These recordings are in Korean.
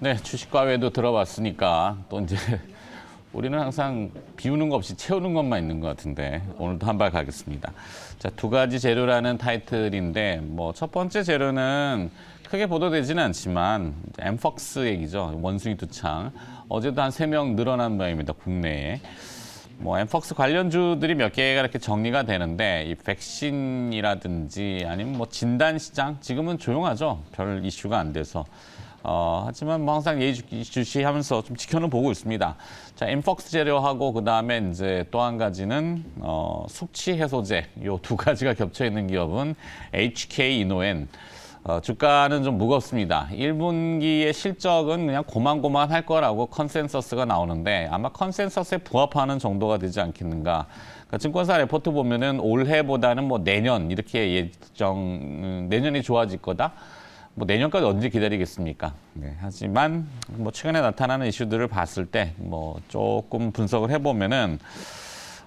네, 주식과외도 들어봤으니까 또 이제 우리는 항상 비우는 거 없이 채우는 것만 있는 것 같은데 오늘도 한 발 가겠습니다. 자, 두 가지 재료라는 타이틀인데 뭐 첫 번째 재료는 크게 보도되지는 않지만 엠퍽스 얘기죠. 원숭이 두창. 어제도 한 3명 늘어난 모양입니다. 국내에. 뭐 엠퍽스 관련주들이 몇 개가 이렇게 정리가 되는데 이 백신이라든지 아니면 뭐 진단 시장 지금은 조용하죠. 별 이슈가 안 돼서. 하지만 뭐 항상 예의주시하면서 좀 지켜는 보고 있습니다. 자, 엠퍽스 재료하고 그 다음에 이제 또 한 가지는 숙취 해소제 요 두 가지가 겹쳐 있는 기업은 HK 이노엔. 주가는 좀 무겁습니다. 1분기의 실적은 그냥 고만고만할 거라고 컨센서스가 나오는데 아마 컨센서스에 부합하는 정도가 되지 않겠는가. 그러니까 증권사 레포트 보면은 올해보다는 뭐 내년 이렇게 내년이 좋아질 거다. 뭐 내년까지 언제 기다리겠습니까? 네, 하지만 뭐 최근에 나타나는 이슈들을 봤을 때 뭐 조금 분석을 해보면은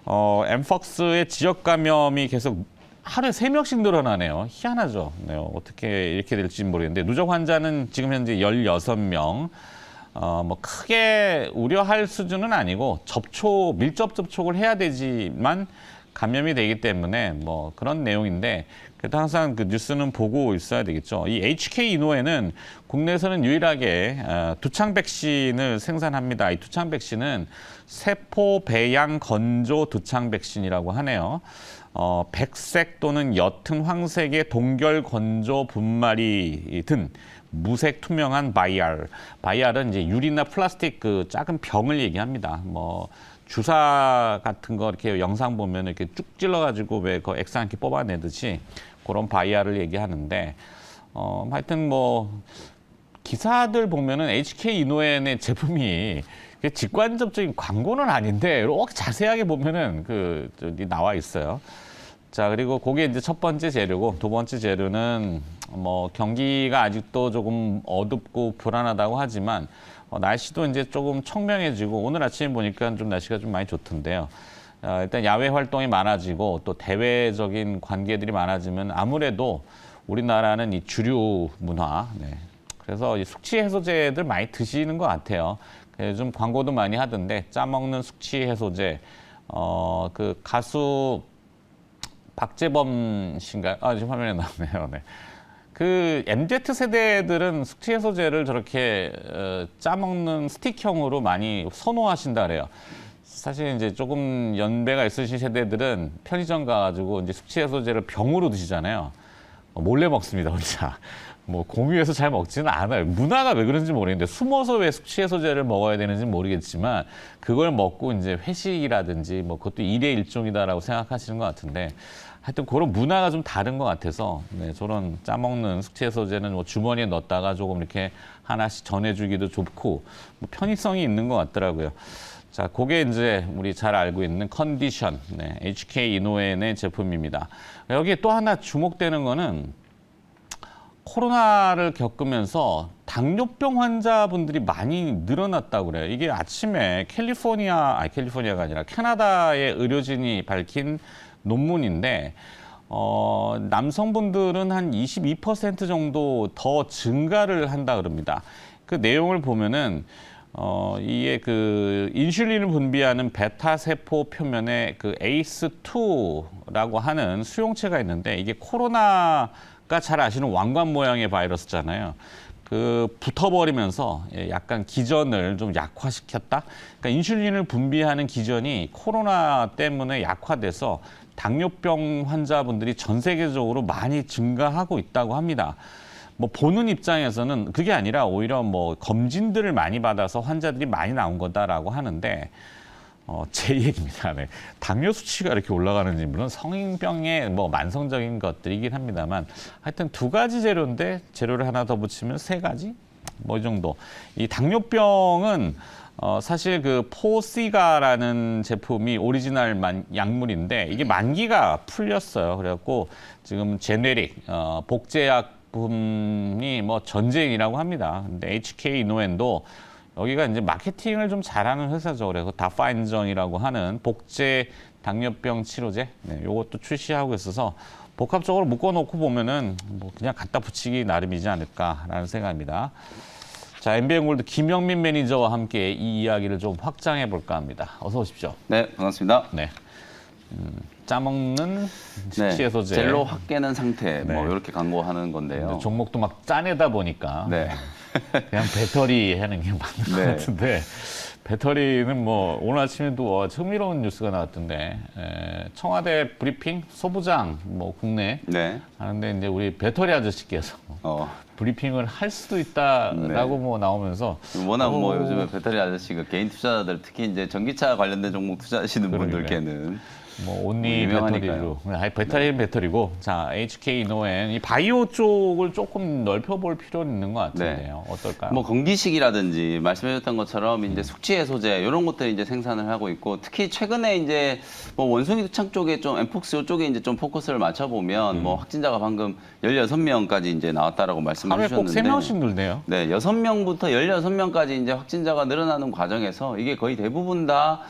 엠퍽스의 지역 감염이 계속 하루에 3명씩 늘어나네요. 희한하죠. 네, 어떻게 이렇게 될지 모르겠는데 누적 환자는 지금 현재 16명. 뭐 크게 우려할 수준은 아니고 밀접 접촉을 해야 되지만 감염이 되기 때문에 뭐 그런 내용인데 그래도 항상 그 뉴스는 보고 있어야 되겠죠. 이 HK 이노엔은 국내에서는 유일하게 두창 백신을 생산합니다. 이 두창 백신은 세포 배양 건조 두창 백신이라고 하네요. 백색 또는 옅은 황색의 동결 건조 분말이 든 무색 투명한 바이알. 바이알은 이제 유리나 플라스틱 그 작은 병을 얘기합니다. 뭐 주사 같은 거 이렇게 영상 보면 이렇게 쭉 찔러가지고 왜 그 액상 이렇게 뽑아내듯이 그런 바이알을 얘기하는데 하여튼 뭐 기사들 보면은 HK 이노엔의 제품이 직관적인 광고는 아닌데 이렇게 자세하게 보면은 저기 나와 있어요. 자, 그리고 그게 이제 첫 번째 재료고 두 번째 재료는 뭐 경기가 아직도 조금 어둡고 불안하다고 하지만 날씨도 이제 조금 청명해지고 오늘 아침에 보니까 좀 날씨가 좀 많이 좋던데요. 일단 야외 활동이 많아지고 또 대외적인 관계들이 많아지면 아무래도 우리나라는 이 주류 문화, 네. 그래서 이 숙취 해소제들 많이 드시는 것 같아요. 요즘 광고도 많이 하던데 짜먹는 숙취 해소제, 그 가수 박재범 씨인가요? 지금 화면에 나오네요. 네. 그 MZ 세대들은 숙취 해소제를 저렇게 짜먹는 스틱형으로 많이 선호하신다 그래요. 사실 이제 조금 연배가 있으신 세대들은 편의점 가가지고 이제 숙취 해소제를 병으로 드시잖아요. 몰래 먹습니다, 혼자. 뭐 공유해서 잘 먹지는 않아요. 문화가 왜 그런지 모르겠는데 숨어서 왜 숙취 해소제를 먹어야 되는지 모르겠지만 그걸 먹고 이제 회식이라든지 뭐 그것도 일의 일종이다라고 생각하시는 것 같은데 하여튼 그런 문화가 좀 다른 것 같아서 네, 저런 짜먹는 숙취 해소제는 뭐 주머니에 넣었다가 조금 이렇게 하나씩 전해주기도 좋고 뭐 편의성이 있는 것 같더라고요. 자, 그게 이제 우리 잘 알고 있는 컨디션, 네, HK 이노엔의 제품입니다. 여기에 또 하나 주목되는 거는 코로나를 겪으면서 당뇨병 환자분들이 많이 늘어났다고 그래요. 이게 아침에 캘리포니아가 아니라 캐나다의 의료진이 밝힌 논문인데 남성분들은 한 22% 정도 더 증가를 한다 그럽니다. 그 내용을 보면은 이게 그 인슐린을 분비하는 베타 세포 표면에 그 ACE2라고 하는 수용체가 있는데 이게 코로나가 잘 아시는 왕관 모양의 바이러스잖아요. 그 붙어버리면서 약간 기전을 좀 약화시켰다. 그러니까 인슐린을 분비하는 기전이 코로나 때문에 약화돼서 당뇨병 환자분들이 전 세계적으로 많이 증가하고 있다고 합니다. 뭐 보는 입장에서는 그게 아니라 오히려 뭐 검진들을 많이 받아서 환자들이 많이 나온 거다라고 하는데 제 얘기입니다. 네. 당뇨 수치가 이렇게 올라가는지 물론 성인병의 뭐 만성적인 것들이긴 합니다만 하여튼 두 가지 재료인데 재료를 하나 더 붙이면 3가지 뭐 이 정도. 이 당뇨병은 사실 그 포시가라는 제품이 오리지널 약물인데 이게 만기가 풀렸어요. 그래갖고 지금 제네릭 복제약품이 뭐 전쟁이라고 합니다. 근데 HK 이노엔도 여기가 이제 마케팅을 좀 잘하는 회사죠. 그래서 다파인정이라고 하는 복제 당뇨병 치료제, 네, 이것도 출시하고 있어서 복합적으로 묶어놓고 보면은 뭐 그냥 갖다 붙이기 나름이지 않을까라는 생각입니다. 자, MBN골드 김영민 매니저와 함께 이 이야기를 좀 확장해 볼까 합니다. 어서 오십시오. 네, 반갑습니다. 네. 짜먹는 네, 식시해소제. 젤로 확 깨는 상태, 네. 뭐 이렇게 광고하는 건데요. 종목도 막 짜내다 보니까 네, 그냥 배터리 하는 게 맞는 것 네. 같은데 배터리는 뭐 오늘 아침에도 흥미로운 뉴스가 나왔던데 청와대 브리핑 소부장 뭐 국내 네, 하는데 이제 우리 배터리 아저씨께서 브리핑을 할 수도 있다라고 네. 뭐 나오면서 워낙 뭐 요즘에 배터리 아저씨가 개인 투자자들 특히 이제 전기차 관련된 종목 투자하시는 그러니까요. 분들께는 뭐 온리 유명하니까요. 배터리로 배터리는 배터리고 자 HK 이노엔 이 바이오 쪽을 조금 넓혀볼 필요는 있는 것 같은데요. 어떨까요? 뭐 건기식이라든지 말씀해줬던 것처럼 이제 숙취 해소제 이런 것들 이제 생산을 하고 있고 특히 최근에 이제 뭐 원숭이 두창 쪽에 좀 엠폭스 쪽에 이제 좀 포커스를 맞춰보면 뭐 확진자가 방금 16명까지 이제 나왔다라고 말씀을 하루에 꼭 주셨는데 3명씩 늘네요. 네, 6명부터 16명까지 이제 확진자가 늘어나는 과정에서 이게 거의 대부분 다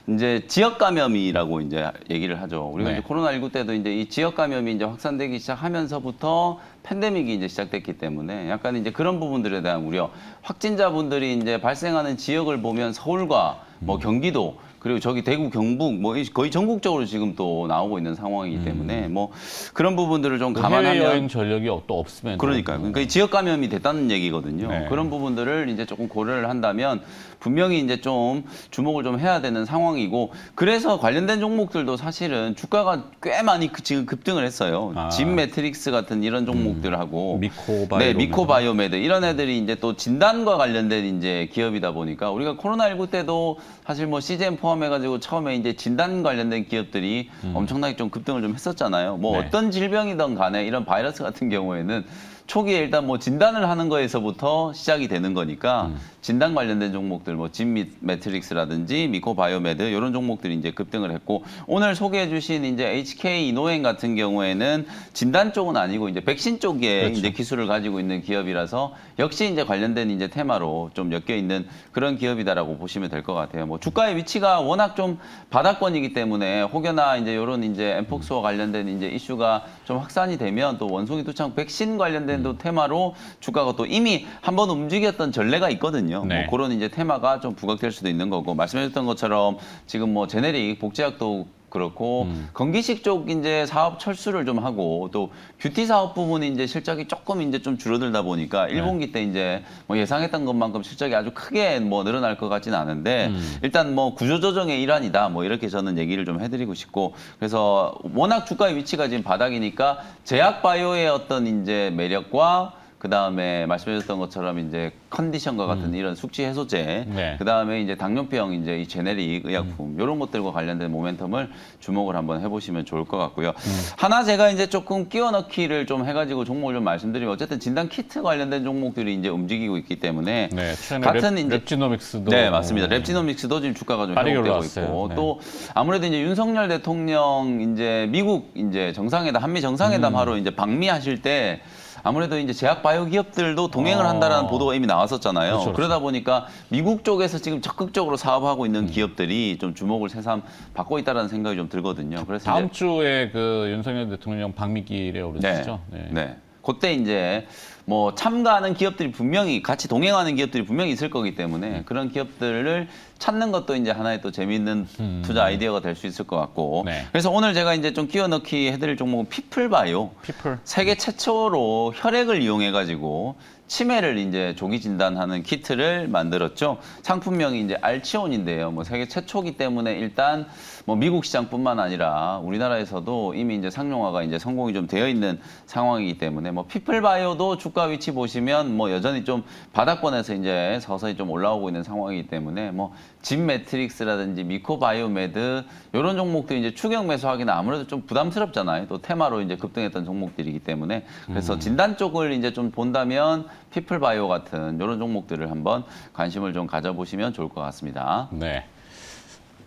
이제 지역 감염이라고 이제 얘기를 하죠. 우리가 네. 이제 코로나19 때도 이제 이 지역 감염이 이제 확산되기 시작하면서부터 팬데믹이 이제 시작됐기 때문에 약간 이제 그런 부분들에 대한 우려. 확진자분들이 이제 발생하는 지역을 보면 서울과 뭐 경기도 그리고 저기 대구, 경북 뭐 거의 전국적으로 지금 또 나오고 있는 상황이기 때문에 뭐 그런 부분들을 좀 감안하면 해외여행 전력이 또 없으면 그러니까요. 그러니까 이 지역 감염이 됐다는 얘기거든요. 네. 그런 부분들을 이제 조금 고려를 한다면 분명히 이제 좀 주목을 좀 해야 되는 상황이고 그래서 관련된 종목들도 사실은 주가가 꽤 많이 지금 급등을 했어요. 아. 진 매트릭스 같은 이런 종목들하고 미코바이오메드. 네, 미코바이오메드 이런 애들이 이제 또 진단과 관련된 이제 기업이다 보니까 우리가 코로나19 때도 사실 뭐 CGM 포함해가지고 처음에 이제 진단 관련된 기업들이 엄청나게 좀 급등을 좀 했었잖아요. 뭐 네. 어떤 질병이든 간에 이런 바이러스 같은 경우에는 초기에 일단 뭐 진단을 하는 거에서부터 시작이 되는 거니까 진단 관련된 종목들 뭐 진 매트릭스라든지 미코바이오메드 이런 종목들이 이제 급등을 했고 오늘 소개해 주신 이제 HK 이노엔 같은 경우에는 진단 쪽은 아니고 이제 백신 쪽에 그렇죠. 이제 기술을 가지고 있는 기업이라서 역시 이제 관련된 이제 테마로 좀 엮여 있는 그런 기업이다라고 보시면 될 것 같아요. 뭐 주가의 위치가 워낙 좀 바닥권이기 때문에 혹여나 이제 이런 이제 엠폭스와 관련된 이제 이슈가 좀 확산이 되면 또 원숭이 두창 백신 관련된 또 테마로 주가가 또 이미 한번 움직였던 전례가 있거든요. 네. 뭐 그런 이제 테마가 좀 부각될 수도 있는 거고 말씀해줬던 것처럼 지금 뭐 제네릭 복제약도 그렇고 건기식 쪽 이제 사업 철수를 좀 하고 또 뷰티 사업 부분이 이제 실적이 조금 이제 좀 줄어들다 보니까 1분기 때 이제 뭐 예상했던 것만큼 실적이 아주 크게 뭐 늘어날 것 같지는 않은데 일단 뭐 구조조정의 일환이다 뭐 이렇게 저는 얘기를 좀 해드리고 싶고 그래서 워낙 주가의 위치가 지금 바닥이니까 제약 바이오의 어떤 이제 매력과 그 다음에 말씀해주셨던 것처럼 이제 컨디션과 같은 이런 숙취 해소제, 네. 그 다음에 이제 당뇨병 이제 이 제네릭 의약품 이런 것들과 관련된 모멘텀을 주목을 한번 해보시면 좋을 것 같고요. 하나 제가 이제 조금 끼워 넣기를 좀 해가지고 종목을 좀 말씀드리면 어쨌든 진단 키트 관련된 종목들이 이제 움직이고 있기 때문에 네, 최근에 같은 이제 랩지노믹스도 네, 맞습니다. 랩지노믹스도 지금 주가가 좀 빠르게 회복되고 올라왔어요. 있고 네. 또 아무래도 이제 윤석열 대통령 이제 미국 이제 정상회담 한미 정상회담 하러 이제 방미하실 때 아무래도 이제 제약 바이오 기업들도 동행을 한다라는 보도가 이미 나왔었잖아요. 그렇죠, 그렇죠. 그러다 보니까 미국 쪽에서 지금 적극적으로 사업하고 있는 기업들이 좀 주목을 새삼 받고 있다라는 생각이 좀 들거든요. 그래서 다음 이제 주에 그 윤석열 대통령 방미길에 오르시죠. 네. 그때 이제 뭐 참가하는 기업들이 분명히 같이 동행하는 기업들이 분명히 있을 거기 때문에 그런 기업들을 찾는 것도 이제 하나의 또 재미있는 투자 아이디어가 될 수 있을 것 같고 네. 그래서 오늘 제가 이제 좀 끼워 넣기 해드릴 종목은 피플바이오 피플. 세계 최초로 혈액을 이용해 가지고 치매를 이제 조기 진단하는 키트를 만들었죠. 상품명이 이제 알치온인데요. 뭐 세계 최초기 때문에 일단 뭐 미국 시장뿐만 아니라 우리나라에서도 이미 이제 상용화가 이제 성공이 좀 되어 있는 상황이기 때문에 뭐 피플바이오도 주가 위치 보시면 뭐 여전히 좀 바닥권에서 이제 서서히 좀 올라오고 있는 상황이기 때문에 뭐 진 매트릭스라든지 미코바이오메드 이런 종목들이 이제 추격 매수하기는 아무래도 좀 부담스럽잖아요. 또 테마로 이제 급등했던 종목들이기 때문에 그래서 진단 쪽을 이제 좀 본다면 피플바이오 같은 이런 종목들을 한번 관심을 좀 가져보시면 좋을 것 같습니다. 네.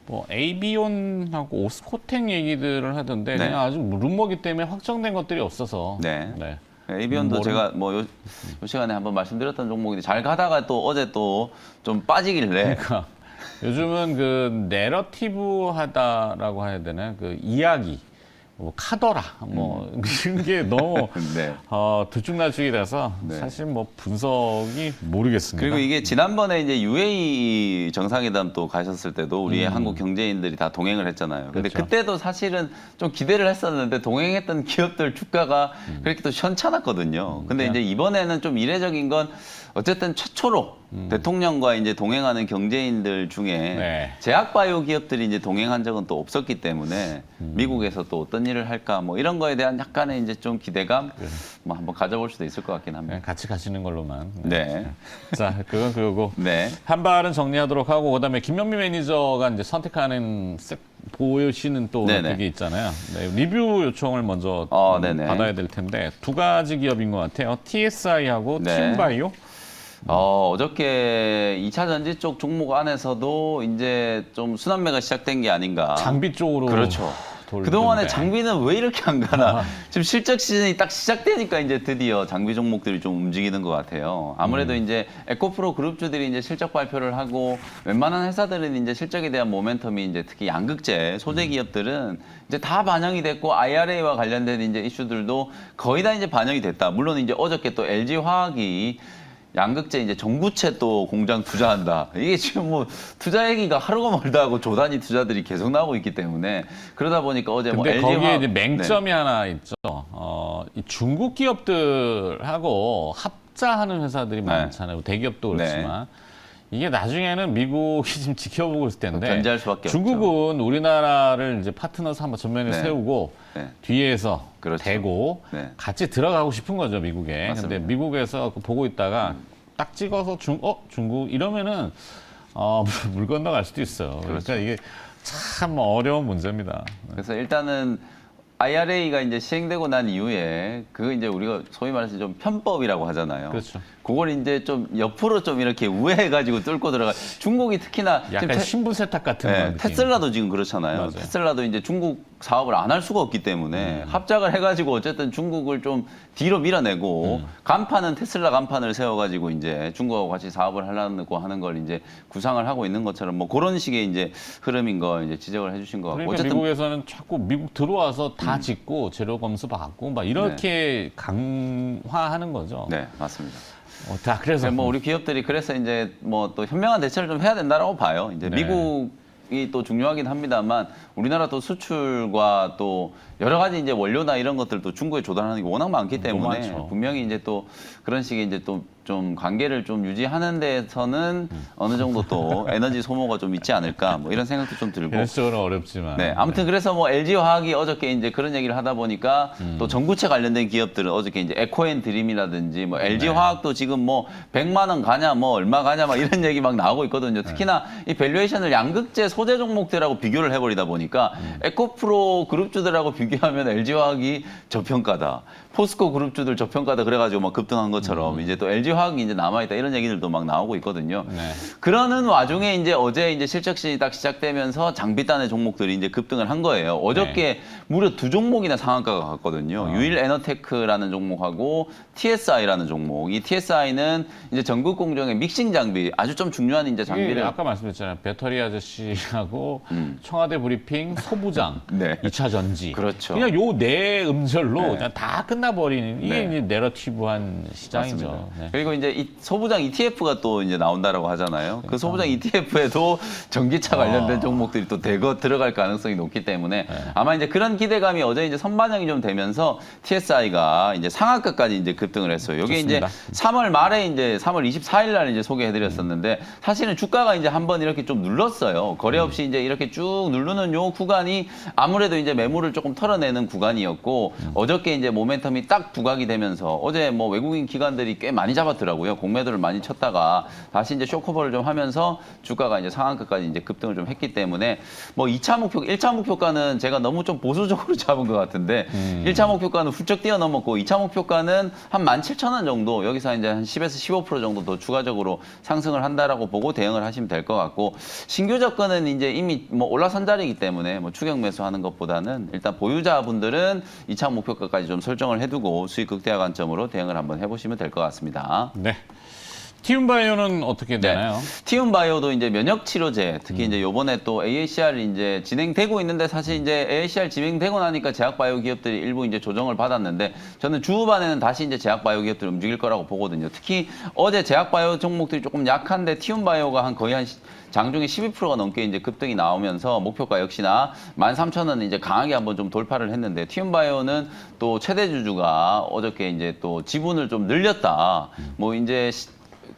뭐 에이비온하고 오스코텍 얘기들을 하던데 네. 그냥 아주 루머기 때문에 확정된 것들이 없어서. 네. 에이비온도 제가 뭐 요 시간에 한번 말씀드렸던 종목인데 잘 가다가 또 어제 또 좀 빠지길래 그러니까 요즘은 그 내러티브하다라고 해야 되나 그 이야기 뭐 카더라 뭐 이런 게 너무 네. 들쭉날쭉이라서 네. 사실 뭐 분석이 모르겠습니다. 그리고 이게 지난번에 이제 UAE 정상회담 또 가셨을 때도 우리의 한국 경제인들이 다 동행을 했잖아요. 근데 그렇죠. 그때도 사실은 좀 기대를 했었는데 동행했던 기업들 주가가 그렇게 또 현찮았거든요. 근데 이제 이번에는 좀 이례적인 건 어쨌든 최초로 대통령과 이제 동행하는 경제인들 중에 네. 제약바이오 기업들이 이제 동행한 적은 또 없었기 때문에 미국에서 또 어떤 일을 할까 뭐 이런 거에 대한 약간의 이제 좀 기대감 뭐 한번 가져볼 수도 있을 것 같긴 합니다. 네, 같이 가시는 걸로만. 네. 자, 그건 그거고. 네. 한 발은 정리하도록 하고 그다음에 김명미 매니저가 이제 선택하는 보여주시는 또 네네. 그게 있잖아요. 네, 리뷰 요청을 먼저 네네. 받아야 될 텐데 두 가지 기업인 것 같아요. TSI하고 네. 팀바이오. 어저께 2차 전지 쪽 종목 안에서도 이제 좀 순환매가 시작된 게 아닌가. 장비 쪽으로. 그렇죠. 돌던데. 그동안에 장비는 왜 이렇게 안 가나. 지금 실적 시즌이 딱 시작되니까 이제 드디어 장비 종목들이 좀 움직이는 것 같아요. 아무래도 이제 에코프로 그룹주들이 이제 실적 발표를 하고 웬만한 회사들은 이제 실적에 대한 모멘텀이 이제 특히 양극재 소재 기업들은 이제 다 반영이 됐고 IRA와 관련된 이제 이슈들도 거의 다 이제 반영이 됐다. 물론 이제 어저께 또 LG 화학이 양극재 이제 전구체 또 공장 투자한다. 이게 지금 뭐 투자 얘기가 하루가 멀다 하고 조단위 투자들이 계속 나오고 있기 때문에 그러다 보니까 어제 뭐 근데 LG 거기에 화학 이제 맹점이 하나 있죠. 이 중국 기업들하고 합자하는 회사들이 많잖아요. 대기업도 네. 그렇지만 이게 나중에는 미국이 지금 지켜보고 있을 텐데 견제할 수밖에 중국은 우리나라를 이제 파트너서 한번 전면에 네. 세우고 네. 뒤에서 그렇죠. 대고 네. 같이 들어가고 싶은 거죠 미국에. 맞습니다. 근데 미국에서 보고 있다가 딱 찍어서 중국 이러면은 물 건너갈 수도 있어요. 그러니까 그렇죠. 이게 참 어려운 문제입니다. 그래서 일단은 IRA가 이제 시행되고 난 이후에 그거 이제 우리가 소위 말해서 좀 편법이라고 하잖아요. 그렇죠. 그걸 이제 좀 옆으로 좀 이렇게 우회해가지고 뚫고 들어가. 중국이 특히나 지금 약간 신분 세탁 같은 네, 느낌. 테슬라도 지금 그렇잖아요. 맞아요. 테슬라도 이제 중국 사업을 안 할 수가 없기 때문에 합작을 해가지고 어쨌든 중국을 좀 뒤로 밀어내고 간판은 테슬라 간판을 세워가지고 이제 중국하고 같이 사업을 하려고 하는 걸 이제 구상을 하고 있는 것처럼 뭐 그런 식의 이제 흐름인 거 이제 지적을 해주신 것 같고 그러니까 어쨌든 미국에서는 자꾸 미국 들어와서 다 짓고 재료 검수 받고 막 이렇게 강화하는 거죠. 네 맞습니다. 자, 그래서 뭐 우리 기업들이 그래서 이제 뭐 또 현명한 대처를 좀 해야 된다라고 봐요. 이제 네. 미국이 또 중요하긴 합니다만 우리나라 또 수출과 또 여러 가지 이제 원료나 이런 것들도 중국에 조달하는 게 워낙 많기 때문에 많죠. 분명히 이제 또 그런 식의 이제 또 좀 관계를 좀 유지하는 데서는 어느 정도 또 에너지 소모가 좀 있지 않을까 뭐 이런 생각도 좀 들고. 현실적으로 어렵지만. 네, 아무튼 그래서 뭐 LG 화학이 어저께 이제 그런 얘기를 하다 보니까 또 전구체 관련된 기업들은 어저께 이제 에코앤 드림이라든지 뭐 LG 화학도 지금 뭐 100만 원 가냐 뭐 얼마 가냐 막 이런 얘기 막 나오고 있거든요. 특히나 이 밸류에이션을 양극재 소재 종목들하고 비교를 해버리다 보니까 에코프로 그룹주들하고 비교하면 LG 화학이 저평가다. 포스코 그룹주들 저평가다 그래가지고 막 급등한 것처럼 이제 또 LG 화학이 이제 남아있다 이런 얘기들도 막 나오고 있거든요. 네. 그러는 와중에 이제 어제 이제 실적 시즌이 딱 시작되면서 장비단의 종목들이 이제 급등을 한 거예요. 어저께 무려 두 종목이나 상한가가 갔거든요. 유일 에너테크라는 종목하고 TSI라는 종목. 이 TSI는 이제 전국 공정의 믹싱 장비 아주 좀 중요한 이제 장비를 아까 말씀드렸잖아요. 배터리 아저씨하고 청와대 브리핑, 소부장, 네. 2차 전지. 그렇죠. 그냥 요 네 음절로 네. 그냥 다 끝나버리는 이게 네. 이제 내러티브한 시장이죠. 맞습니다. 네. 그리고 이제 이 소부장 ETF가 또 이제 나온다라고 하잖아요. 그 소부장 ETF에도 전기차 관련된 종목들이 또 대거 들어갈 가능성이 높기 때문에 아마 이제 그런 기대감이 어제 이제 선반영이 좀 되면서 TSI가 이제 상한가까지 이제 급등을 했어요. 여기 이제 좋습니다. 3월 말에 이제 3월 24일 날 이제 소개해드렸었는데 사실은 주가가 이제 한번 이렇게 좀 눌렀어요. 거래 없이 이제 이렇게 쭉 누르는 요 구간이 아무래도 이제 매물을 조금 털어내는 구간이었고 어저께 이제 모멘텀이 딱 부각이 되면서 어제 뭐 외국인 기관들이 꽤 많이 잡았더라고요. 공매도를 많이 쳤다가 다시 이제 쇼커버를 좀 하면서 주가가 이제 상한가까지 이제 급등을 좀 했기 때문에 뭐 1차 목표가는 제가 너무 좀 보수적으로 잡은 것 같은데 1차 목표가는 훌쩍 뛰어넘었고 2차 목표가는 한 17,000원 정도 여기서 이제 한 10에서 15% 정도 더 추가적으로 상승을 한다라고 보고 대응을 하시면 될 것 같고 신규 접근은 이제 이미 뭐 올라선 자리이기 때문에 뭐 추격 매수하는 것보다는 일단 보유자분들은 2차 목표가까지 좀 설정을 해두고 수익 극대화 관점으로 대응을 한번 해보시면 될 것 같습니다. 네. 티움바이오는 어떻게 되나요? 티움바이오도 이제 면역 치료제, 특히 이제 요번에 또 AACR이 이제 진행되고 있는데 사실 이제 AACR 진행되고 나니까 제약바이오 기업들이 일부 이제 조정을 받았는데 저는 주후반에는 다시 이제 제약바이오 기업들이 움직일 거라고 보거든요. 특히 어제 제약바이오 종목들이 조금 약한데 티움바이오가 거의 한 장중에 12%가 넘게 이제 급등이 나오면서 목표가 역시나 13,000원 이제 강하게 한번 좀 돌파를 했는데 티움바이오는 또 최대 주주가 어저께 이제 또 지분을 좀 늘렸다. 뭐 이제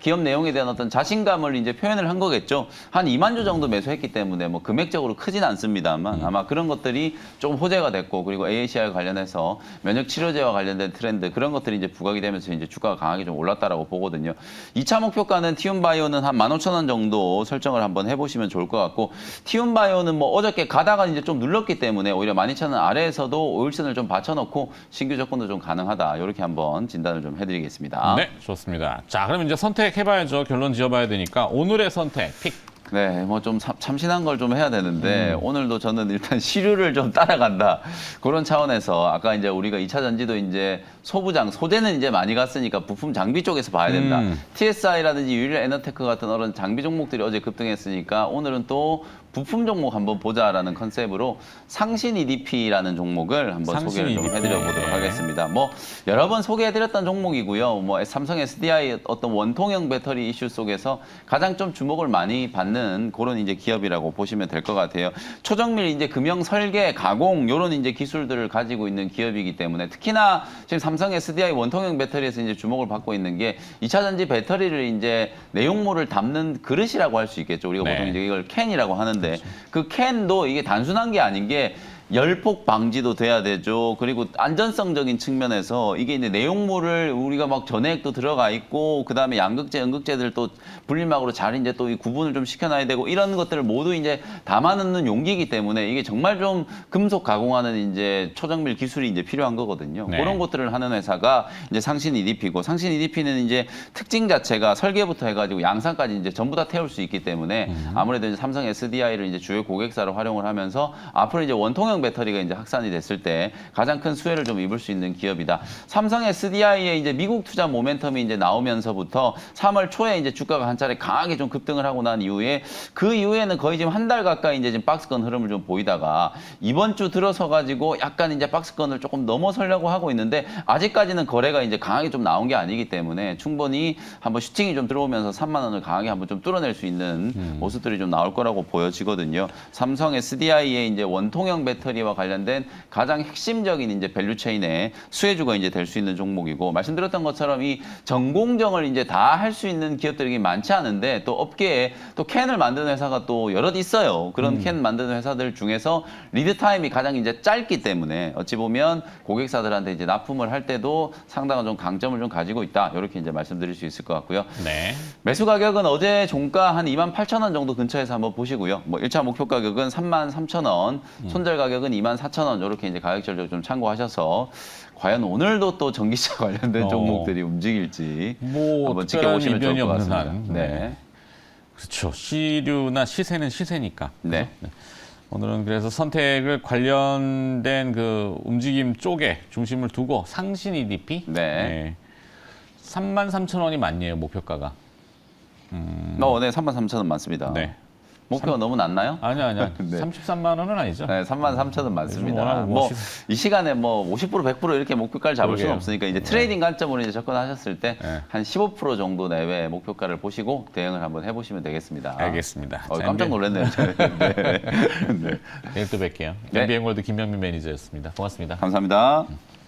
기업 내용에 대한 어떤 자신감을 이제 표현을 한 거겠죠. 한 2만 주 정도 매수했기 때문에 뭐 금액적으로 크진 않습니다만 아마 그런 것들이 좀 호재가 됐고 그리고 AACR 관련해서 면역 치료제와 관련된 트렌드 그런 것들이 이제 부각이 되면서 이제 주가가 강하게 좀 올랐다라고 보거든요. 2차 목표가는 티움바이오는 한 15,000원 정도 설정을 한번 해보시면 좋을 것 같고 티움바이오는 뭐 어저께 가다가 이제 좀 눌렀기 때문에 오히려 12,000원 아래에서도 5일선을 좀 받쳐놓고 신규 접근도 좀 가능하다. 이렇게 한번 진단을 좀 해드리겠습니다. 네, 좋습니다. 자, 그럼 이제 선택해봐야죠. 결론 지어봐야 되니까 오늘의 선택 픽. 네, 뭐 좀 참신한 걸 좀 해야 되는데 오늘도 저는 일단 시류를 좀 따라간다. 그런 차원에서 아까 이제 우리가 2차 전지도 이제 소재는 이제 많이 갔으니까 부품 장비 쪽에서 봐야 된다. TSI라든지 유일 에너테크 같은 그런 장비 종목들이 어제 급등했으니까 오늘은 또 부품 종목 한번 보자라는 컨셉으로 상신 EDP라는 종목을 한번 상신 소개를 좀 EDP. 해드려 보도록 네. 하겠습니다. 뭐 여러 번 소개해드렸던 종목이고요. 뭐 삼성 SDI 어떤 원통형 배터리 이슈 속에서 가장 좀 주목을 많이 받는 그런 이제 기업이라고 보시면 될 것 같아요. 초정밀 이제 금형 설계, 가공 이런 이제 기술들을 가지고 있는 기업이기 때문에 특히나 지금 삼성 SDI 원통형 배터리에서 이제 주목을 받고 있는 게 2차 전지 배터리를 이제 내용물을 담는 그릇이라고 할 수 있겠죠. 우리가 네. 보통 이제 이걸 캔이라고 하는데 그 캔도 이게 단순한 게 아닌 게 열폭 방지도 돼야 되죠. 그리고 안전성적인 측면에서 이게 이제 내용물을 우리가 막 전해액도 들어가 있고 그다음에 양극재, 음극재들 또 분리막으로 잘 이제 또 이 구분을 좀 시켜놔야 되고 이런 것들을 모두 이제 담아넣는 용기이기 때문에 이게 정말 좀 금속 가공하는 이제 초정밀 기술이 이제 필요한 거거든요. 네. 그런 것들을 하는 회사가 이제 상신 EDP고 상신 EDP는 이제 특징 자체가 설계부터 해가지고 양산까지 이제 전부 다 태울 수 있기 때문에 아무래도 이제 삼성 SDI를 이제 주요 고객사로 활용을 하면서 앞으로 이제 원통형 배터리가 이제 확산이 됐을 때 가장 큰 수혜를 좀 입을 수 있는 기업이다. 삼성 SDI의 이제 미국 투자 모멘텀이 이제 나오면서부터 3월 초에 이제 주가가 한 차례 강하게 좀 급등을 하고 난 이후에 그 이후에는 거의 지금 한 달 가까이 이제 지금 박스권 흐름을 좀 보이다가 이번 주 들어서 가지고 약간 이제 박스권을 조금 넘어서려고 하고 있는데 아직까지는 거래가 이제 강하게 좀 나온 게 아니기 때문에 충분히 한번 슈팅이 좀 들어오면서 3만 원을 강하게 한번 좀 뚫어낼 수 있는 모습들이 좀 나올 거라고 보여지거든요. 삼성 SDI의 이제 원통형 배터리와 관련된 가장 핵심적인 이제 밸류체인의 수혜주가 이제 될 수 있는 종목이고 말씀드렸던 것처럼 이 전공정을 이제 다 할 수 있는 기업들이 많지 않은데 또 업계에 또 캔을 만드는 회사가 또 여럿 있어요. 그런 캔 만드는 회사들 중에서 리드 타임이 가장 이제 짧기 때문에 어찌 보면 고객사들한테 이제 납품을 할 때도 상당한 좀 강점을 좀 가지고 있다. 이렇게 이제 말씀드릴 수 있을 것 같고요. 네. 매수 가격은 어제 종가 한 28,000원 정도 근처에서 한번 보시고요. 뭐 1차 목표 가격은 33,000원, 손절 가격은 24,000원 이렇게 이제 가격 전략 좀 참고하셔서 과연 오늘도 또 전기차 관련된 종목들이 움직일지 뭐 한번 특별한 지켜보시면 좋을 이변이 것 없는 같습니다. 한. 네. 그렇죠. 시류나 시세는 시세니까. 네. 네. 오늘은 그래서 선택을 관련된 그 움직임 쪽에 중심을 두고 상신 EDP. 네. 33,000원이 맞네요, 목표가가. 네, 33,000원 맞습니다. 네. 목표가 너무 낮나요? 아니야. 네. 33만 원은 아니죠. 네, 33,000원 요즘 맞습니다. 워낙 뭐 뭐 이 시간에 뭐 50% 100% 이렇게 목표가를 잡을 수는 그러게요. 없으니까 이제 네. 트레이딩 관점으로 이제 접근하셨을 때 네. 한 15% 정도 내외 목표가를 보시고 대응을 한번 해보시면 되겠습니다. 알겠습니다. 자, 깜짝 놀랐네요. 네. 네. 내일 또 뵐게요. 네. MBN골드 김명민 매니저였습니다. 고맙습니다. 감사합니다.